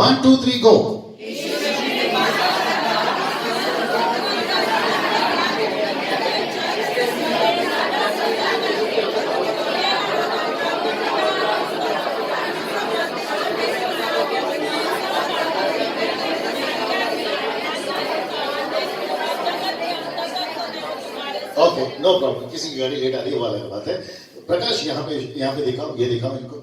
1, 2, 3, go. Okay, no problem. किसी की गाड़ी लेट आ रही है, वो अलग बात है। प्रकाश यहाँ पे दिखाओ, ये दिखाओ इनको।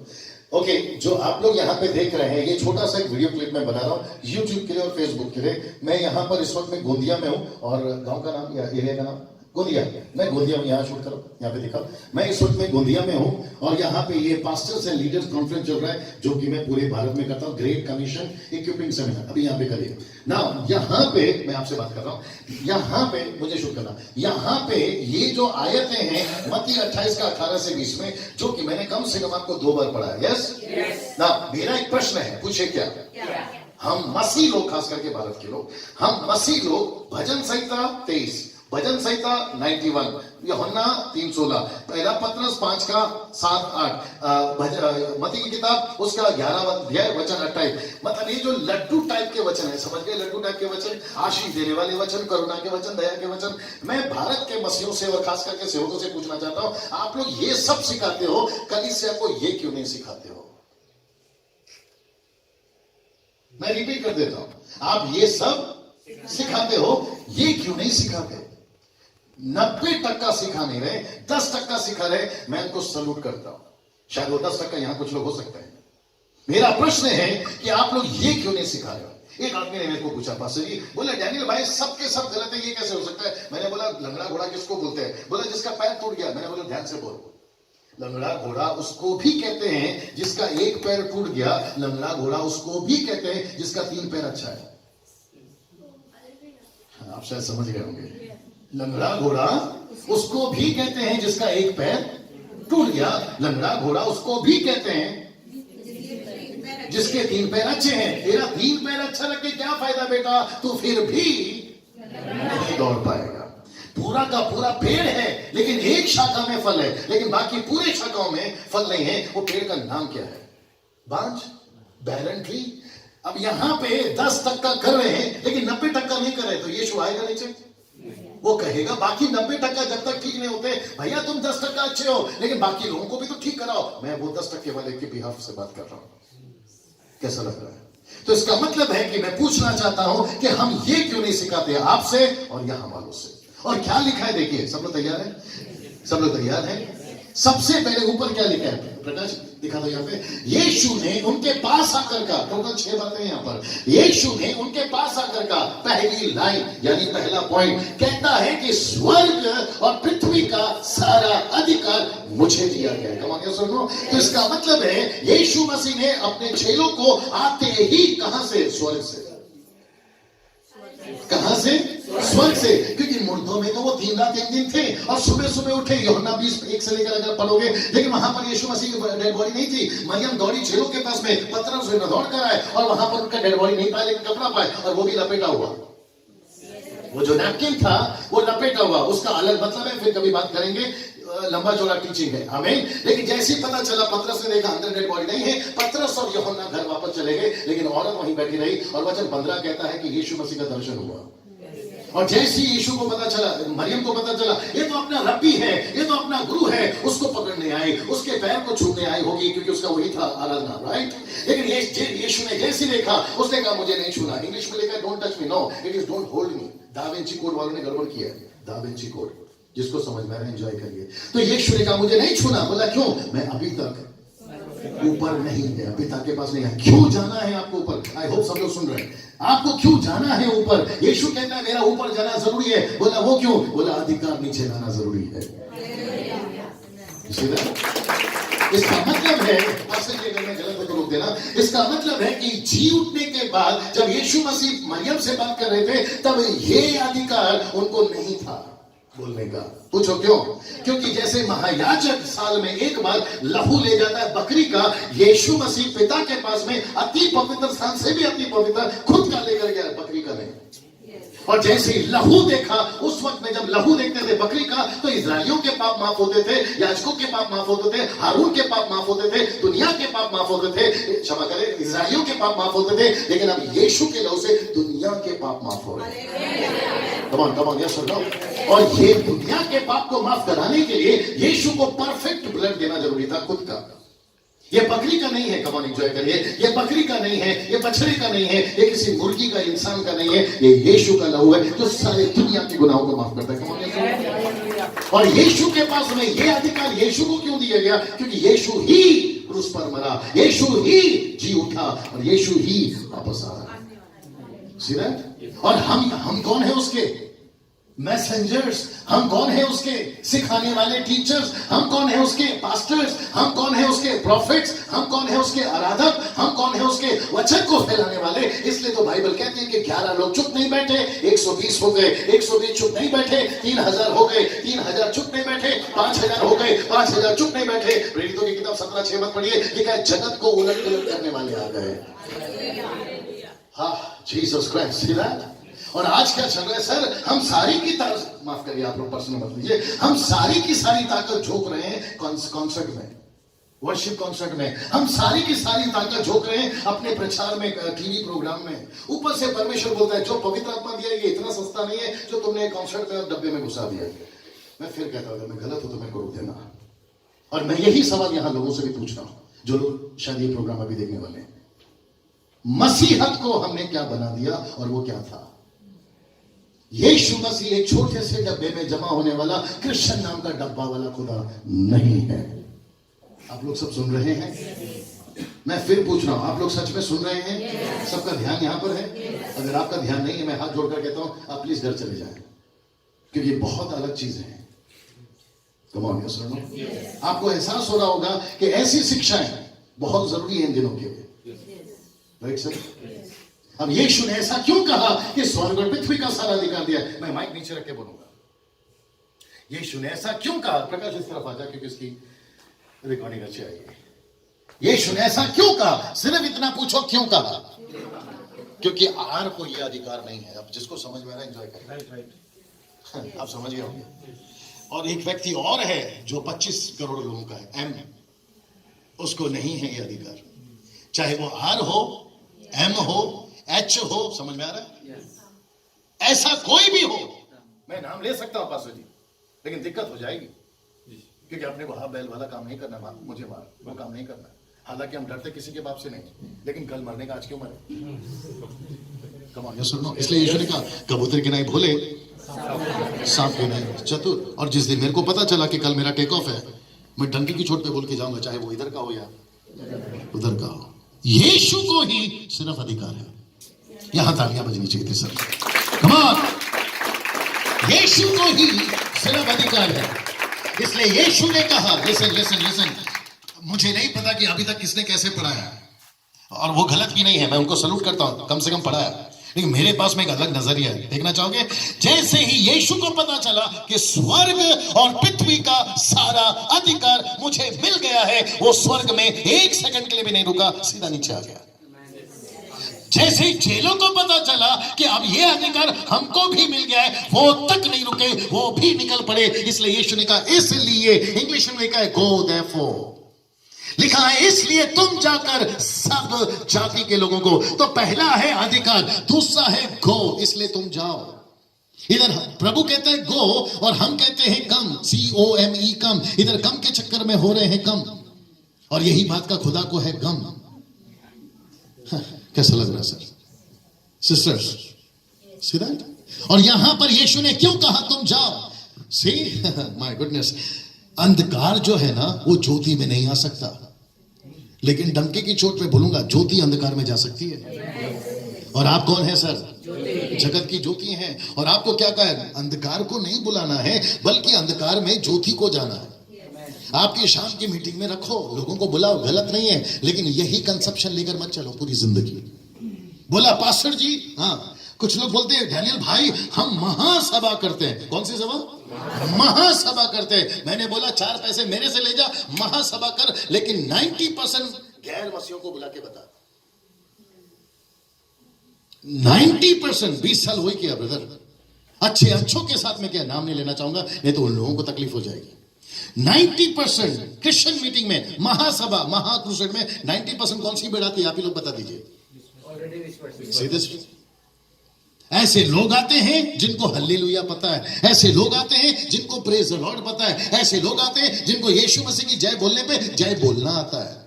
ओके, जो आप लोग यहाँ पे देख रहे हैं, ये छोटा सा एक वीडियो क्लिप मैं बना रहा हूँ यूट्यूब के लिए और फेसबुक के लिए। मैं यहाँ पर इस वक्त में गोंदिया में हूँ, और गांव का नाम या एरिया का नाम गोंदिया। मैं गोंदिया में यहाँ शूट करूँ, यहाँ पे दिखाओ। मैं इस वक्त में गोंदिया में हूँ, और यहाँ पे ये पास्टर्स एंड लीडर्स कॉन्फ्रेंस चल रहा है, जो कि मैं पूरे भारत में करता हूँ। ग्रेट कमीशन इक्विपिंग सेमिनार अभी यहाँ पे करिए ना। यहाँ पे मैं आपसे बात कर रहा हूँ, यहाँ पे मुझे शूट करना। यहाँ पे ये जो आयतें हैं मत्ती 28 का 18 से 20 में, जो कि मैंने कम से कम आपको 2 बार पढ़ा है। यस ना। मेरा एक प्रश्न है, पूछे क्या? हम मसीह लोग, खास करके भारत के लोग, हम मसीह लोग भजन संहिता 23, भजन संहिता 91, यूहन्ना 3:16, पहला पत्रस 5 का 7-8, मत्ती की किताब उसका 11वां अध्याय वचन 28। मतलब ये जो लड्डू टाइप के वचन है, समझ गए? लड्डू टाइप के वचन, आशीष देने वाले वचन, करुणा के वचन, दया के वचन। मैं भारत के मसीहों से और खास करके सेवकों से पूछना चाहता हूं, आप लोग ये सब सिखाते हो, कलीसिया को ये क्यों नहीं सिखाते हो? मैं रिपीट कर देता हूं, आप ये सब सिखाते हो, ये क्यों नहीं सिखाते? 90% सिखा नहीं रहे, 10% सिखा रहे। मैं उनको सलूट करता हूं। शायद वो 10% यहां कुछ लोग हो सकते हैं। मेरा प्रश्न है कि आप लोग ये क्यों नहीं सिखा रहे? एक आदमी ने मेरे को पूछा, पास्टर जी, बोले डैनियल भाई सबके सब गलत है, ये कैसे हो सकता है? मैंने बोला लंगड़ा घोड़ा किसको बोलते हैं? बोला जिसका पैर टूट गया। मैंने बोला ध्यान से बोल। लंगड़ा घोड़ा उसको भी कहते हैं जिसका एक पैर टूट गया। लंगड़ा घोड़ा उसको भी कहते हैं जिसका 3 पैर अच्छा है। आप शायद समझ गए होंगे। लंगड़ा घोड़ा उसको भी कहते हैं जिसका एक पैर टूट गया। लंगड़ा घोड़ा उसको भी कहते हैं जिसके 3 पैर अच्छे हैं। तेरा 3 पैर अच्छा लगे क्या फायदा बेटा, तू फिर भी नहीं दौड़ पाएगा। पूरा का पूरा पेड़ है, लेकिन एक शाखा में फल है, लेकिन बाकी पूरे शाखाओं में फल नहीं है। वो पेड़ का नाम क्या है? बांझ, बैरन ट्री। अब यहां पे 10% कर रहे हैं, लेकिन 90% नहीं कर रहे, तो यीशु आएगा नीचे? वो कहेगा बाकी 90% जब तक ठीक नहीं होते, भैया तुम 10% अच्छे हो, लेकिन बाकी लोगों को भी तो ठीक कराओ। मैं वो 10% वाले के बिहाफ से बात कर रहा हूं। कैसा लग रहा है? तो इसका मतलब है कि मैं पूछना चाहता हूं कि हम ये क्यों नहीं सिखाते आपसे और यहां वालों से। और क्या लिखा है देखिए, सब लोग तैयार है? सब लोग तैयार है? सबसे पहले ऊपर क्या लिखा है? प्रकाश दिखा दो यहाँ पे। यीशु ने उनके पास आकर का, टोटल 6 बातें यहाँ पर। यीशु ने उनके पास आकर का पहली लाइन, यानी पहला पॉइंट कहता है कि स्वर्ग और पृथ्वी का सारा अधिकार मुझे दिया गया है। कमांगे सुनो। तो इसका मतलब है यीशु मसीह ने अपने चेलों को आते ही कहां से? स्वर्ग से। कहां से? स्वर्ग से। क्योंकि मुर्दों में तो वो 3 रात 1 दिन थे, और सुबह सुबह उठे। यूहन्ना 20:1 से लेकर अगर पढ़ोगे, लेकिन वहां पर यीशु मसीह की डेड बॉडी नहीं थी। मरियम दौड़ी चेलों के पास में, पतरस उसे दौड़ कर आए, और वहां पर उनका डेड बॉडी नहीं पाया, लेकिन कपड़ा पाए, और वो भी लपेटा हुआ। वो जो नैपकिन था वो लपेटा हुआ। उसका अलग मतलब है, फिर कभी बात करेंगे, लंबा चौड़ा टीचिंग है। आमीन। लेकिन जैसे ही पता चला, पतरस ने देखा अंदर डेड बॉडी नहीं है, पतरस और यूहन्ना घर वापस चले गए, लेकिन औरत वहीं बैठी रही। और वचन 15 कहता है कि यीशु मसीह का दर्शन हुआ। और जैसे ही यीशु को पता चला, मरियम को पता चला, ये तो अपना रब्बी है, ये तो अपना गुरु है, उसको पकड़ने आई, उसके पैर को छूने आई होगी, क्योंकि उसका वही था आराधना, राइट? लेकिन यीशु ने जैसे देखा, उसने कहा मुझे नहीं छूना। इंग्लिश में लिखा है don't touch me, no it is don't hold me. Da Vinci code वालों ने गड़बड़ किया है। दा विंची कोड, जिसको समझ में आ रहा है एंजॉय करिए। तो यीशु ने कहा मुझे नहीं छूना। बोला क्यों? मैं अभी तक ऊपर नहीं गया, पिता के पास नहीं गया। क्यों जाना है आपको ऊपर? आई होप सब लोग सुन रहे हैं। आपको क्यों जाना है ऊपर? यीशु कहता है मेरा ऊपर जाना जरूरी है। बोला वो क्यों? बोला अधिकार नीचे लाना जरूरी है। इसका मतलब है, गलत हो तो रोक देना। इसका मतलब है कि जी उठने के बाद जब यीशु मसीह मरियम से बात कर रहे थे, तब ये अधिकार उनको नहीं था बोलने का। पूछो क्यों? क्योंकि जैसे महायाजक साल में एक बार लहू ले जाता है बकरी का, यीशु मसीह पिता के पास में अति पवित्र स्थान से भी अति पवित्र खुद का लेकर गया, बकरी का नहीं। और जैसे ही लहू देखा, उस वक्त में जब लहू देखते थे बकरी का, तो इजराइलियों के पाप माफ होते थे, याजकों के पाप माफ होते थे, हारून के पाप माफ होते थे, दुनिया के पाप माफ होते थे, क्षमा करें, इजराइलियों के पाप माफ होते थे। लेकिन अब यीशु के लहू से दुनिया के पाप माफ हो रहे हैं। कम ऑन यस और नो। और ये दुनिया के पाप को माफ कराने के लिए यीशु को परफेक्ट ब्लड देना जरूरी था, खुद का। ये बकरी का नहीं है, कम ऑन एंजॉय करिए, ये बकरी का नहीं है, ये बछड़े का नहीं है, ये किसी मुर्गी का, इंसान का नहीं है, ये यीशु का लहू है जो सारे दुनिया के गुनाहों को माफ करता है। Come on enjoy. और यीशु के पास में ये अधिकार यीशु को क्यों दिया गया? क्योंकि यीशु ही क्रूस पर मरा, यीशु ही जी उठा और यीशु ही वापस आ रहा। See that? और हम कौन है उसके? मैसेंजर्स। हम कौन है उसके? सिखाने वाले टीचर्स। हम कौन है उसके? पास्टर्स। हम कौन है उसके? प्रॉफिट्स। हम कौन है उसके? आराधक। हम कौन है उसके? वचन को फैलाने वाले। इसलिए तो बाइबल कहती है कि 11 लोग चुप नहीं बैठे, 120 हो गए, 120 चुप नहीं बैठे, 3000 हो गए, 3000 चुप नहीं बैठे, 5000 हो गए, 5000 चुप नहीं बैठे। प्रेरितों की किताब 17:6 मत पढ़िए, लिखा है जगत को उलट पलट करने वाले आ गए। हाँ, जीसस क्राइस्ट। See that? और आज क्या चल रहा है सर? हम सारी की ताकत, माफ करिए आप लोग पर्सनल मत लीजिए, हम सारी की सारी ताकत झोंक रहे हैं कॉन्सर्ट में, वर्शिप कॉन्सर्ट में। हम सारी की सारी ताकत झोंक रहे हैं अपने प्रचार में, टीवी प्रोग्राम में। ऊपर से परमेश्वर बोलता है जो पवित्र आत्मा दिया ये इतना सस्ता नहीं है जो तुमने कॉन्सर्ट में डब्बे में घुसा दिया। मैं फिर कहता हूं अगर मैं गलत हूं तो मेरे को रोक देना। और मैं यही सवाल यहां लोगों से भी पूछ रहा हूं जो लोग शायद ये प्रोग्राम अभी देखने वाले हैं। मसीहत को हमने क्या बना दिया और वो क्या था? यीशु मसीह एक छोटे से डब्बे में जमा होने वाला क्रिश्चियन नाम का डब्बा वाला खुदा नहीं है। आप लोग सब सुन रहे हैं? मैं फिर पूछ रहा हूं, आप लोग सच में सुन रहे हैं? सबका ध्यान यहां पर है? अगर आपका ध्यान नहीं है, मैं हाथ जोड़कर कहता हूं आप प्लीज घर चले जाएं, क्योंकि बहुत अलग चीजें हैं। कम ऑन यस और नो। आपको एहसास हो रहा होगा कि ऐसी शिक्षाएं बहुत जरूरी है इन दिनों के लिए, राइट सर? अब यीशु ने ऐसा क्यों कहा कि स्वर्ग और पृथ्वी का सारा अधिकार दिया? मैं माइक नीचे रख के बोलूंगा। यीशु ने ऐसा क्यों कहा? प्रकाश इस तरफ आ जा, क्योंकि इसकी रिकॉर्डिंग अच्छी आएगी। यीशु ने ऐसा क्यों कहा? सिर्फ इतना पूछो क्यों कहा? क्योंकि आर को यह अधिकार नहीं है। अब जिसको समझ में आ रहा है एंजॉय करें। आप समझ गए होंगे। और एक व्यक्ति और है जो 25 करोड़ लोगों का है, एम, उसको नहीं है यह अधिकार। चाहे वो आर हो, एम हो, एच हो, समझ में आ रहा है? ऐसा कोई भी हो, मैं नाम ले सकता हूं पासो जी, लेकिन दिक्कत हो जाएगी, क्योंकि अपने को बैल वाला काम नहीं करना, मुझे मार वो काम नहीं करना। हालांकि हम डरते किसी के बाप से नहीं, लेकिन कल मरने का आज क्यों मरे? कम ऑन यस और नो। इसलिए यीशु ने कहा कबूतर के नहीं भोले, सांप के नहीं चतुर। और जिस दिन मेरे को पता चला कि कल मेरा टेक ऑफ है, मैं डंकी की चोट पे बोल के जाऊंगा, चाहे वो इधर का हो या उधर का हो। यीशु को ही सिर्फ अधिकार है। यहां तालियां बजनी चाहिए थी सर। Come on. यीशु को ही सिर्फ अधिकार है। इसलिए यीशु ने कहा, लिसन लिसन लिसन, मुझे नहीं पता कि अभी तक किसने कैसे पढ़ाया, और वो गलत भी नहीं है, मैं उनको सलूट करता हूं, कम से कम पढ़ाया, लेकिन मेरे पास में एक अलग नजरिया है। देखना चाहोगे? जैसे ही यीशु को पता चला कि स्वर्ग और पृथ्वी का सारा अधिकार मुझे मिल गया है, वो स्वर्ग में एक सेकंड के लिए भी नहीं रुका, सीधा नीचे आ गया। जैसे ही चेलों को पता चला कि अब ये अधिकार हमको भी मिल गया है, वो तक नहीं रुके, वो भी निकल पड़े। इसलिए यीशु ने कहा, इसलिए, इंग्लिश में लिखा है गो देयरफॉर, लिखा है इसलिए तुम जाकर सब जाति के लोगों को। तो पहला है अधिकार, दूसरा है गो, इसलिए तुम जाओ। इधर प्रभु कहते हैं गो और हम कहते हैं कम, COME कम। इधर कम के चक्कर में हो रहे हैं कम, और यही बात का खुदा को है गम। कैसा लग रहा है सर? Sisters, see that? और यहां पर यीशु ने क्यों कहा तुम जाओ? सी, माय गुडनेस, अंधकार जो है ना वो ज्योति में नहीं आ सकता, लेकिन डंके की चोट पे बोलूंगा ज्योति अंधकार में जा सकती है। और आप कौन है सर? जगत की ज्योति हैं। और आपको क्या कहा है? अंधकार को नहीं बुलाना है, बल्कि अंधकार में ज्योति को जाना है। आपकी शाम की मीटिंग में रखो, लोगों को बुलाओ, गलत नहीं है, लेकिन यही कंसेप्शन लेकर मत चलो पूरी जिंदगी। बोला पास्टर जी, हाँ, कुछ लोग बोलते हैं डैनियल भाई हम महासभा करते हैं। कौन सी सभा? महासभा करते हैं। मैंने बोला 4 पैसे मेरे से ले जा, महासभा कर, लेकिन 90% गैर मसीहों को बुला के बता। 90% 20 साल वही किया ब्रदर। अच्छों के साथ में क्या नाम नहीं लेना चाहूंगा, नहीं तो उन लोगों को तकलीफ हो जाएगी। 90% क्रिश्चियन मीटिंग में, महासभा, महाक्रूसेड में 90% कौन सी भीड़ आती है, आप ही लोग बता दीजिए। ऐसे लोग आते हैं जिनको हल्लेलुया पता है, ऐसे लोग आते हैं जिनको प्रेज द लॉर्ड पता है, ऐसे लोग आते हैं जिनको यीशु मसीह की जय बोलने पे जय बोलना आता है।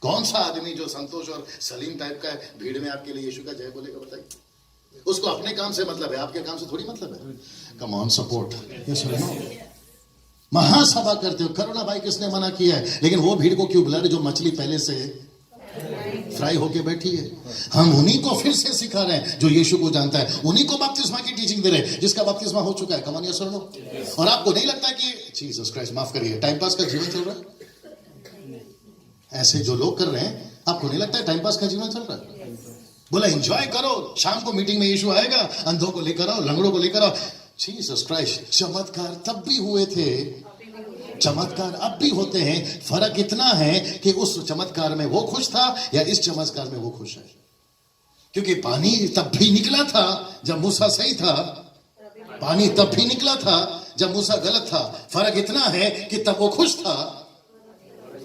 कौन सा आदमी जो संतोष और सलीम टाइप का है, भीड़ में आपके लिए यीशु का जय बोलेगा, बताइए। उसको अपने काम से मतलब है, आपके काम से थोड़ी मतलब है। Come on support. यस और नो? महासभा करते हो, करो ना भाई, किसने मना किया है? लेकिन वो भीड़ को क्यों बुला रहे जो मछली पहले से फ्राई होके बैठी है? हम उन्हीं को फिर से सिखा रहे हैं जो यीशु को जानता है, उन्हीं को बपतिस्मा की टीचिंग दे रहे हैं जिसका बपतिस्मा हो चुका है। कम ऑन यस और नो? और आपको नहीं लगता कि जीसस क्राइस्ट, माफ करिए, टाइम पास का जीवन चल रहा है? ऐसे जो लोग कर रहे हैं, आपको नहीं लगता है टाइम पास का जीवन चल रहा है? बोला एंजॉय करो, शाम को मीटिंग में यीशु आएगा, अंधों को लेकर आओ, लंगड़ों को लेकर आओ। जीसस क्राइस्ट, चमत्कार तब भी हुए थे, चमत्कार अब भी होते हैं। फर्क इतना है कि उस चमत्कार में वो खुश था या इस चमत्कार में वो खुश है। क्योंकि पानी तब भी निकला था जब मूसा सही था, पानी तब भी निकला था जब मूसा गलत था। फर्क इतना है कि तब वो खुश था,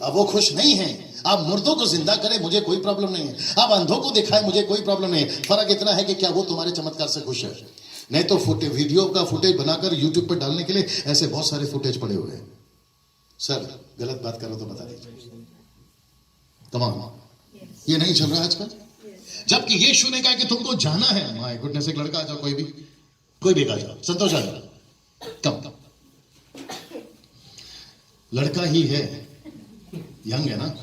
अब वो खुश नहीं है। आप मुर्दों को जिंदा करें, मुझे कोई प्रॉब्लम नहीं है। आप अंधों को दिखाएं, मुझे कोई प्रॉब्लम नहीं है। फर्क इतना है कि क्या वो तुम्हारे चमत्कार से खुश है? नहीं तो वीडियो का फुटेज बनाकर यूट्यूब पर डालने के लिए ऐसे बहुत सारे फुटेज पड़े हुए हैं। सर गलत बात करो तो बता दीजिए। तमाम ये नहीं चल रहा आजकल। जबकि यीशु ने कहा कि तुमको जाना है, माय गुडनेस, एक लड़का आ जाओ, कोई भी आ जाओ, संतोष आ जाओ, कम लड़का ही है, यंग है ना?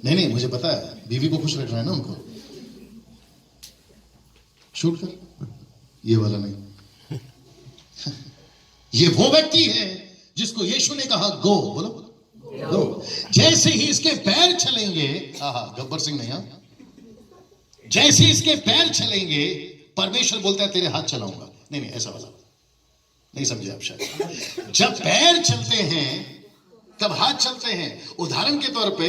नहीं मुझे पता है, बीवी को खुश रखना है ना उनको। शूट कर, ये वाला नहीं। ये वो व्यक्ति है जिसको यीशु ने कहा गो, बोलो गो। जैसे ही इसके पैर चलेंगे, गब्बर सिंह नहीं, जैसे इसके पैर चलेंगे, परमेश्वर बोलता है तेरे हाथ चलाऊंगा। नहीं ऐसा वाला नहीं समझे आप शायद। जब पैर चलते हैं तब हाथ चलते हैं। उदाहरण के तौर पे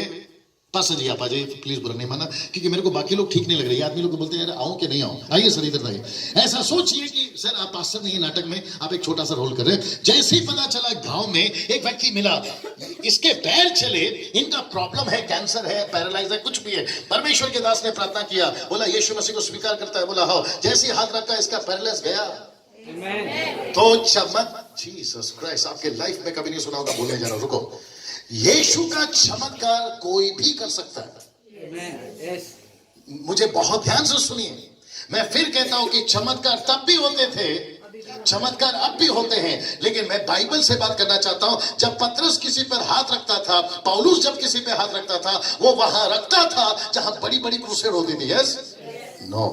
पास्टर जी आप आ जाइए, प्लीज बुरा नहीं माना, क्योंकि मेरे को बाकी लोग ठीक नहीं लग रहे। आदमी लोग बोलते हैं यार आऊं कि नहीं आऊं। आइए सर इधर आइए। ऐसा सोचिए कि सर आप पास्टर नहीं है, नाटक में आप एक छोटा सा रोल कर रहे हैं। जैसे ही पता चला गांव में एक व्यक्ति मिला, इसके पैर चले, इनका प्रॉब्लम है, कैंसर है, पैरालाइज है, कुछ भी है। परमेश्वर के दास ने प्रार्थना किया, बोला यीशु मसीह को स्वीकार करता है? बोला हाँ। जैसे ही हाथ रखा, इसका पैरालाइज गया। तो जीसस क्राइस्ट, आपके लाइफ में कभी नहीं सुना होगा, बोलने जा रहा हूं, रुको। यीशु का चमत्कार कोई भी कर सकता है। मुझे बहुत ध्यान से सुनिए, मैं फिर कहता हूं कि चमत्कार तब भी होते थे, चमत्कार अब भी होते हैं। लेकिन मैं बाइबल से बात करना चाहता हूं। जब पतरस किसी पर हाथ रखता था, पौलुस जब किसी पर हाथ रखता था, वो वहां रखता था जहां बड़ी बड़ी क्रूसेड होती थी। Yes no?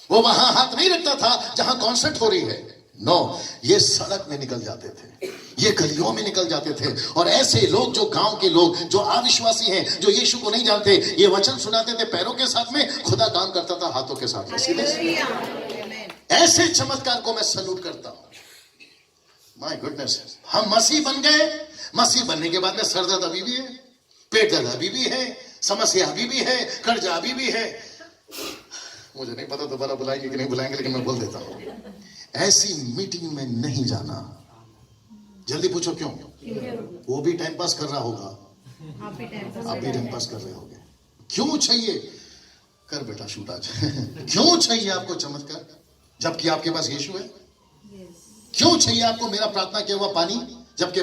वो वहां हाथ नहीं रखता था जहां कॉन्सर्ट हो रही है। नो, ये सड़क में निकल जाते थे, ये गलियों में निकल जाते थे। और ऐसे लोग, जो गांव के लोग, जो अविश्वासी हैं, जो यीशु को नहीं जानते, ये वचन सुनाते थे पैरों के साथ में, खुदा काम करता था हाथों के साथ में। सीधे ऐसे चमत्कार को मैं सैल्यूट करता हूं। माय गुडनेस, हम मसीह बन गए। मसीह बनने के बाद में सर दर्द अभी भी है, पेट दर्द अभी भी है, समस्या अभी भी है, कर्जा अभी भी है। मुझे नहीं पता दोबारा बुलाएंगे कि नहीं बुलाएंगे, लेकिन मैं बोल देता हूं, ऐसी मीटिंग में नहीं जाना। जल्दी पूछो क्यों? वो भी टाइम पास कर रहा होगा, आप भी टाइम पास कर रहे होगे। क्यों चाहिए? कर बेटा शूट आज। क्यों चाहिए आपको चमत्कार जबकि आपके पास यीशु है? क्यों चाहिए आपको मेरा प्रार्थना किया हुआ पानी जबकि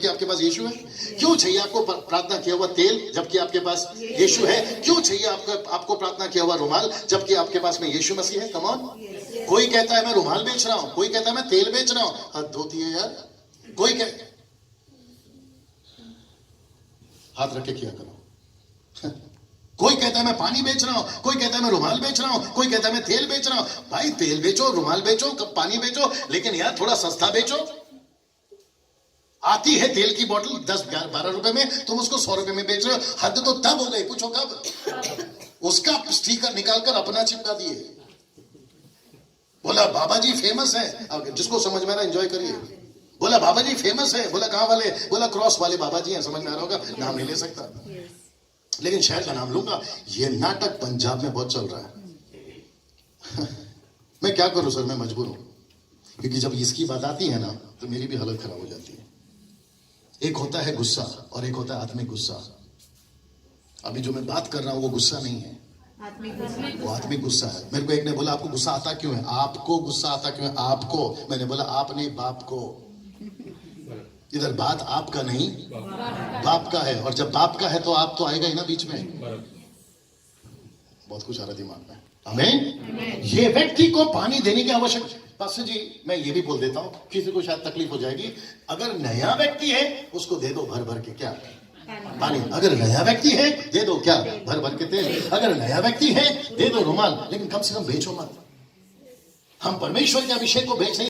आपके पास यीशु है? क्यों चाहिए आपको प्रार्थना किया हुआ तेल जबकि आपके पास यीशु है? क्यों चाहिए आपको प्रार्थना किया हुआ रुमाल जबकि आपके पास में यीशु मसीह है? Come on. कोई कहता है मैं रुमाल बेच रहा हूं, कोई कहता है मैं तेल बेच रहा हूं। हद होती है यार। कोई हाथ रख के किया करो। कोई कहता है मैं पानी बेच रहा हूं, कोई कहता है मैं रुमाल बेच रहा हूं, कोई कहता है मैं तेल बेच रहा हूं। भाई तेल बेचो, रुमाल बेचो, पानी बेचो, लेकिन यार थोड़ा सस्ता बेचो। आती है तेल की बोतल 10-12 रुपए में, तुम उसको 100 रुपए में बेच रहे हो। हद तो तब हो गई, पूछो कब? उसका स्टिकर निकालकर अपना चिपका दिए। बोला बाबा जी फेमस है। अब जिसको समझ में आ रहा एंजॉय करिए। बोला बाबा जी फेमस है। बोला कहां वाले? बोला क्रॉस वाले बाबा जी हैं। समझ में आ रहा होगा, नाम नहीं ले सकता, लेकिन शहर का नाम लूंगा। ये नाटक पंजाब में बहुत चल रहा है। मैं क्या करूं सर, मैं मजबूर हूं, क्योंकि जब इसकी बात आती है ना तो मेरी भी हालत खराब हो जाती है। एक होता है गुस्सा और एक होता है आत्मिक गुस्सा। अभी जो मैं बात कर रहा हूं वो गुस्सा नहीं है, वो आत्मिक गुस्सा है। मेरे को एक ने बोला आपको गुस्सा आता क्यों है? आपको गुस्सा आता क्यों है? आपको। मैंने बोला आप नहीं, बाप को। इधर बात आपका नहीं, बाप का है। और जब बाप का है तो आप तो आएगा ही ना बीच में। बहुत कुछ आ रहा दिमाग में। आमीन। ये व्यक्ति को पानी देने की आवश्यकता। पास्टर जी मैं ये भी बोल देता हूं, किसी को शायद तकलीफ हो जाएगी। अगर नया व्यक्ति है उसको दे दो भर भर के क्या पानी। अगर नया व्यक्ति है दे दो क्या भर भर के तेल। अगर नया व्यक्ति है दे दो रुमाल, लेकिन कम से कम बेचो मत। हम परमेश्वर के अभिषेक को बेच नहीं